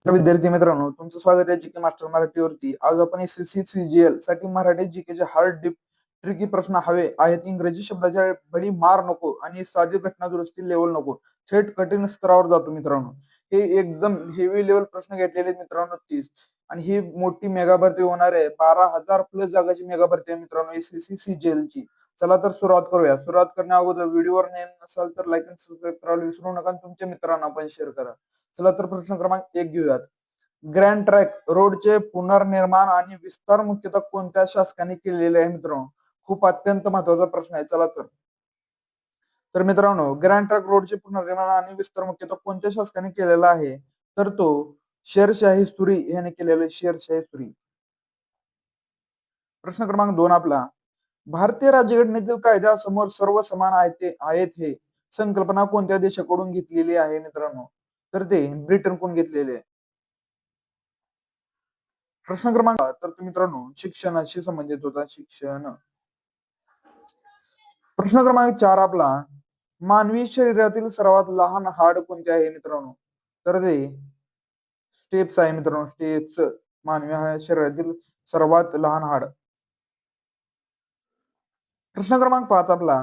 तर विद्यार्थी मित्रांनो, तुमचं स्वागत आहे जीके मास्टर मराठीवरती. आज आपण एसएससी सीजीएल साठी मराठी जीकेचे हार्ड डीप ट्रिकी प्रश्न हवे आहेत. इंग्रजी शब्दाच्या बडी मार नको आणि साधी घटना दुरुस्ती लेवल नको, थेट कठीण स्तरावर जातो मित्रांनो. हे एकदम हेवी लेवल प्रश्न घेतलेले मित्रांनो 30, आणि ही मोठी मेगा भरती होणार आहे. 12,000 प्लस जागाची मेगा भरती आहे मित्रांनो एसएससी सीजीएल ची. चला तर सुरुवात करूया. सुरुवात करण्या अगोदर व्हिडिओवर नवीन नसाल तर लाईक आणि सबस्क्राईब करायला विसरू नका आणि तुमच्या मित्रांना पण शेअर करा. चला तर प्रश्न क्रमांक 1 घेऊयात. ग्रँड ट्रॅक रोडचे पुनर्निर्माण आणि विस्तार मुख्यतः कोणत्या शासकाने केलेले आहे मित्रांनो? खूप अत्यंत महत्वाचा प्रश्न आहे. चला तर मित्रांनो, ग्रँड ट्रॅक रोडचे पुनर्निर्माण आणि विस्तार मुख्यतः कोणत्या शासकाने केलेला आहे? तर तो शेरशाही सुरी याने केलेला आहे. शेरशाही सुरी. प्रश्न क्रमांक 2 आपला. भारतीय राज्यघटनेतील कायद्यासमोर सर्व समान आहेत हे संकल्पना कोणत्या देशाकडून घेतलेली आहे मित्रांनो? तर ते ब्रिटनकडून घेतलेले आहे. प्रश्न क्रमांक तर मित्रांनो शिक्षणाशी संबंधित होता. शिक्षण. प्रश्न क्रमांक 4 आपला. मानवी शरीरातील सर्वात लहान हाड कोणते आहे मित्रांनो? तर ते स्टेप्स आहे मित्रांनो. स्टेप्स मानवी शरीरातील सर्वात लहान हाड. प्रश्न क्रमांक 5 आपला.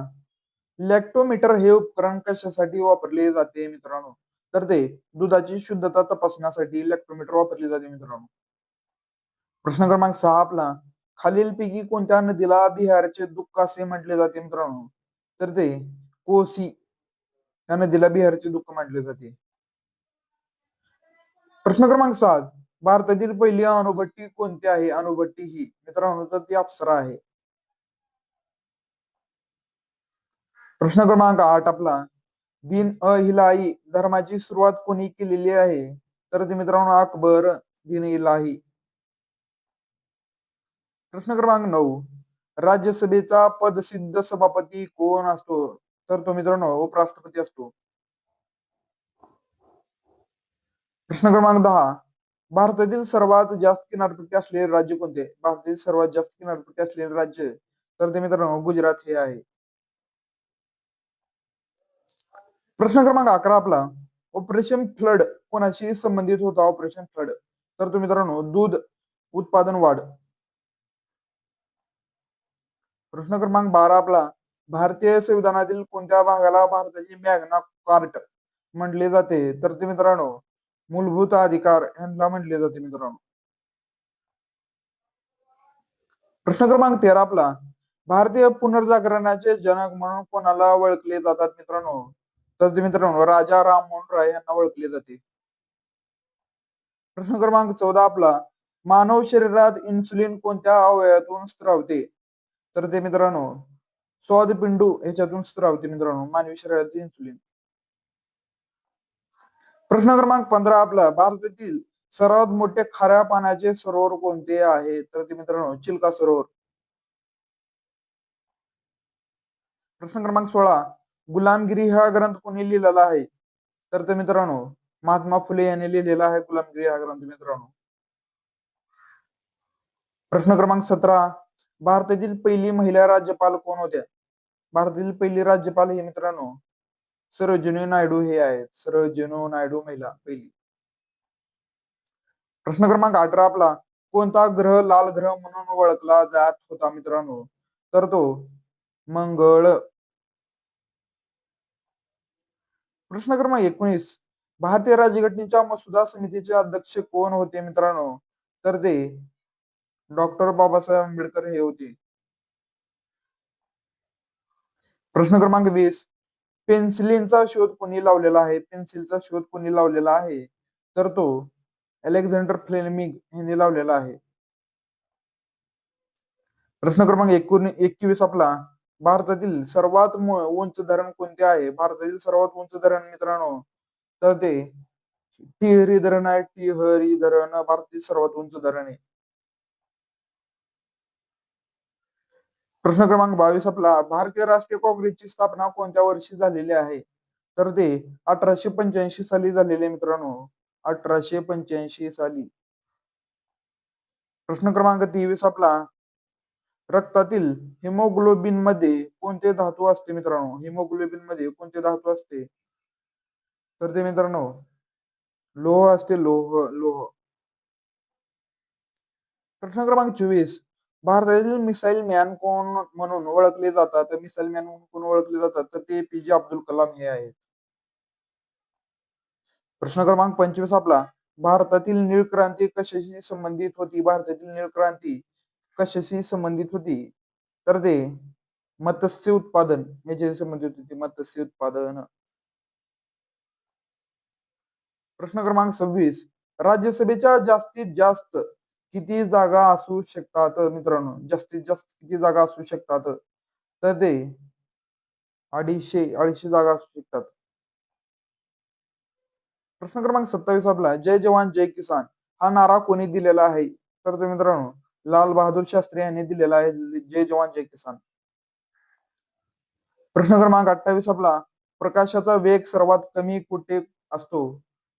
लॅक्टोमीटर हे उपकरण कशासाठी वापरले जाते मित्रांनो? तर ते दुधाची शुद्धता तपासण्यासाठी लॅक्टोमीटर वापरले जाते मित्रांनो. प्रश्न क्रमांक 6 आपला. खालीलपैकी कोणत्या नदीला बिहारचे दुःख असे म्हटले जाते मित्रांनो? तर ते कोसी या नदीला बिहारचे दुःख म्हटले जाते. प्रश्न क्रमांक 7. भारतातील पहिली अणुभट्टी कोणती आहे? अणुभट्टी ही मित्रांनो तर ती अप्सरा आहे. प्रश्न क्रमांक 8 आपला. दिन इलाही धर्माची सुरुवात कोणी केलेली आहे? तर ते मित्रांनो अकबर. दिन इलाही. प्रश्न क्रमांक 9. राज्यसभेचा पदसिद्ध सभापती कोण असतो? तर तो मित्रांनो उपराष्ट्रपती असतो. प्रश्न क्रमांक 10. भारतातील सर्वात जास्त किनारपट्टी असलेले राज्य कोणते? भारतातील सर्वात जास्त किनारपट्टी असलेले राज्य तर ते मित्रांनो गुजरात हे आहे. प्रश्न क्रमांक 11 आपला. ऑपरेशन फ्लड कोणाशी संबंधित होता? ऑपरेशन फ्लड तर तो मित्रांनो दूध उत्पादन वाढ. प्रश्न क्रमांक 12 आपला. भारतीय संविधानातील कोणत्या भागाला भारताची मॅग्ना कार्ट म्हटले जाते? तर ते मित्रांनो मूलभूत अधिकार यांना म्हटले जाते मित्रांनो. प्रश्न क्रमांक 13 आपला. भारतीय पुनर्जागरणाचे जनक म्हणून कोणाला ओळखले जातात मित्रांनो? तर ते मित्रांनो राजा राममोहन राय यांना ओळखले जाते. प्रश्न क्रमांक 14 आपला. मानव शरीरात इन्सुलिन कोणत्या अवयवातून स्त्रवते? तर ते मित्रांनो स्वादपिंडू ह्याच्यातून स्त्रवते मित्रांनो मानवी शरीरातील इन्सुलिन. प्रश्न क्रमांक 15 आपला. भारतातील सर्वात मोठे खाऱ्या पाण्याचे सरोवर कोणते आहे? तर ते मित्रांनो चिल्का सरोवर. प्रश्न क्रमांक 16. गुलामगिरी हा ग्रंथ कोणी लिहिलेला आहे? तर ते मित्रांनो महात्मा फुले यांनी लिहिलेला आहे गुलामगिरी हा ग्रंथ मित्रांनो. प्रश्न क्रमांक 17. भारतातील पहिली महिला राज्यपाल कोण होत्या? भारतातील पहिली राज्यपाल हे मित्रांनो सरोजिनी नायडू हे आहेत. सरोजिनी नायडू महिला पहिली. प्रश्न क्रमांक 18 आपला. कोणता ग्रह लाल ग्रह म्हणून ओळखला जात होता मित्रांनो? तर तो मंगळ. प्रश्न क्रमांक 19. भारतीय राज्यघटनेच्या मसुदा समितीचे अध्यक्ष कोण होते मित्रांनो? तर ते डॉक्टर बाबासाहेब आंबेडकर हे होते. प्रश्न क्रमांक 20. पेन्सिलिनचा शोध कोणी लावलेला आहे? पेन्सिलचा शोध कोणी लावलेला आहे? तर तो अलेक्झांडर फ्लेमिंग यांनी लावलेला आहे. प्रश्न क्रमांक 21 आपला. भारतातील सर्वात उंच धरण कोणते आहे? भारतातील सर्वात उंच धरण मित्रांनो तर ते टिहरी धरण आहे. टिहरी धरण भारतातील सर्वात उंच धरण आहे. प्रश्न क्रमांक 22 आपला. भारतीय राष्ट्रीय काँग्रेसची स्थापना कोणत्या वर्षी झालेली आहे? तर ते 1885 साली झालेले मित्रांनो. 1885 साली. प्रश्न क्रमांक 23 आपला. रक्तातील हिमोग्लोबिन मध्ये कोणते धातू असते मित्रांनो? हिमोग्लोबिन मध्ये कोणते धातू असते? तर ते मित्रांनो लोह असते लोह लोह. प्रश्न क्रमांक 24. भारतातील मिसाईल मॅन कोण म्हणून ओळखले जातात? तर मिसाईल मॅन म्हणून कोण ओळखले जातात? तर ते पीजे अब्दुल कलाम हे आहेत. प्रश्न क्रमांक 25 आपला. भारतातील नीळ क्रांती कशाशी संबंधित होती? भारतातील नीळ क्रांती कशाशी संबंधित होती? तर ते मत्स्य उत्पादन याच्याशी संबंधित होती. मत्स्य उत्पादन. प्रश्न क्रमांक 26. राज्यसभेच्या जास्तीत जास्त किती जागा असू शकतात मित्रांनो? जास्तीत जास्त किती जागा असू शकतात? तर ते 250 जागा असू शकतात. प्रश्न क्रमांक 27 आपला. जय जवान जय किसान हा नारा कोणी दिलेला आहे? तर ते मित्रांनो लाल बहादूर शास्त्री यांनी दिलेला आहे. जय जवान जय किसान. प्रश्न क्रमांक 28 आपला. प्रकाशाचा वेग सर्वात कमी कुठे असतो?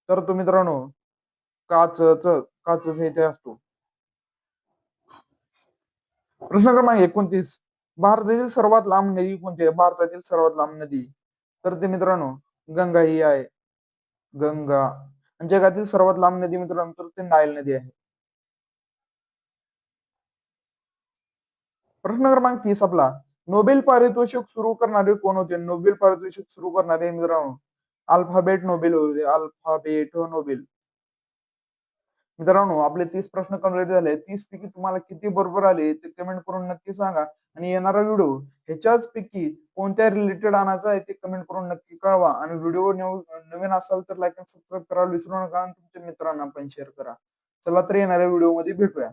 तर तो मित्रांनो काचच इथे असतो. प्रश्न क्रमांक 29. भारतातील सर्वात लांब नदी कोणती आहे? भारतातील सर्वात लांब नदी तर ते मित्रांनो गंगा ही आहे. गंगा. आणि जगातील सर्वात लांब नदी मित्रांनो तर ते नाईल नदी आहे. प्रश्न क्रमांक 30 आपला. नोबेल पारितोषिक सुरू करणारे कोण होते? नोबेल पारितोषिक सुरू करणारे मित्रांनो अल्फाबेट नोबेल होते. Alphabet Nobel. मित्रांनो आपले 30 प्रश्न कंप्लीट झाले. 30 पैकी तुम्हाला किती बरोबर आले ते कमेंट करून नक्की सांगा. आणि येणारा व्हिडिओ ह्याच्याच पैकी कोणत्या रिलेटेड आणायचा आहे ते कमेंट करून नक्की कळवा. आणि व्हिडिओ नवीन असाल तर लाईक आणि सबस्क्राईब करायला विसरू नका आणि तुमच्या मित्रांना पण शेअर करा. चला तर येणाऱ्या व्हिडिओमध्ये भेटूया.